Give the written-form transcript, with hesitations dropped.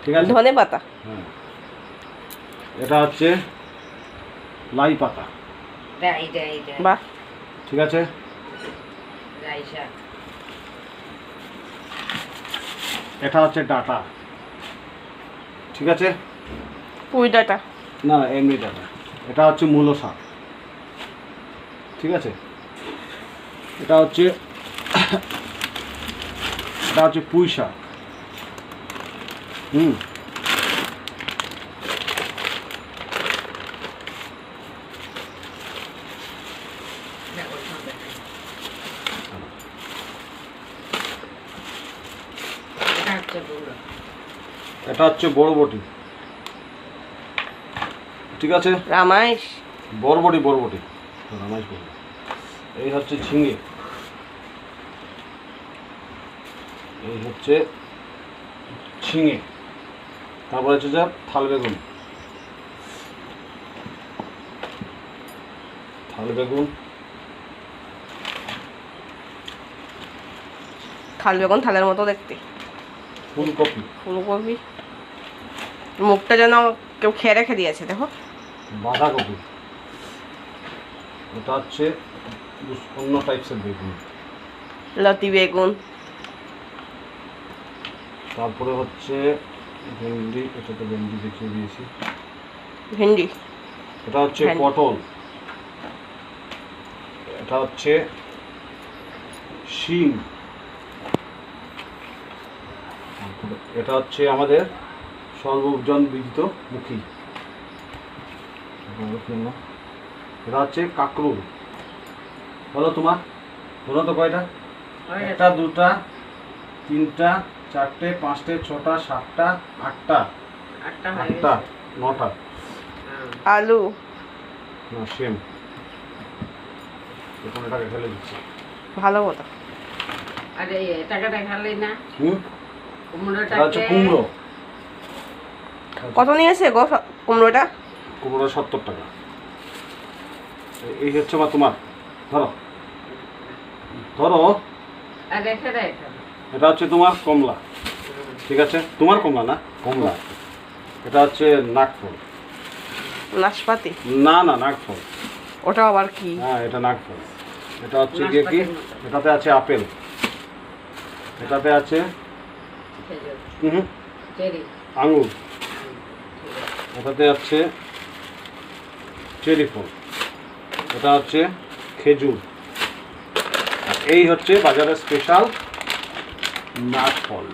ঠিক আছে, ধনে পাতা। হ্যাঁ এটা হচ্ছে লাই পাতা। বাহ, ঠিক আছে, এটা হচ্ছে ডাটা। ঠিক আছে, পুঁই ডাঁটা। না এমনি ডাটা। এটা হচ্ছে মূলো শাক। ঠিক আছে, এটা হচ্ছে পুঁই শাক। এটা হচ্ছে বরবটি। ঠিক আছে, রামাইশ। বরবটি রামাইশ বরবটি। এই হচ্ছে ঝিঙে, তারপরে হচ্ছে যা থাল বেগুন। থাল বেগুন থালের মতো দেখতে। ফুলকপি, মুখটা যেন কেউ খেয়ে রেখে দিয়েছে, দেখো। বাঁধাকপি, এটা হচ্ছে অন্য টাইপসের বেগুন। লতি বেগুন। তারপরে হচ্ছে ভেন্ডি, এটা তো ভেন্ডি দেখিয়ে দিয়েছি। ভেন্ডি। এটা হচ্ছে পটল। এটা হচ্ছে শিম। এটা হচ্ছে আমাদের সর্বজন বিদিত মুখী। এটা হচ্ছে কাকরুল। বলো তোমার, বলো তো কয়টা? একটা, দুটা, তিনটা, চারটে, পাঁচটে, ছটা, সাতটা, আটটা, নটা। আলু। না সেম, এখন এটাকে ফেলে দিচ্ছি। ভালো কথা। আরে টাকাটা খালি না। এটা হচ্ছে কুমড়ো। কত নিয়েছে গো কুমড়োটা? কুমড়ো 70 টাকা। এই হচ্ছে তোমার, ধরো। এটা হচ্ছে তোমার কমলা। ঠিক আছে, তোমার কমলা না, কমলা। এটা হচ্ছে নাগফল। নাশপাতি। না, নাগফল। ওটা আবার কি? হ্যাঁ, এটা নাগফল। এটা হচ্ছে গিয়ে কি, এটাতে আছে আপেল, এটাতে আছে আঙুর, এটাতে আছে চেরি ফল, এটা হচ্ছে খেজুর। এই হচ্ছে বাজারের স্পেশাল নাগফল।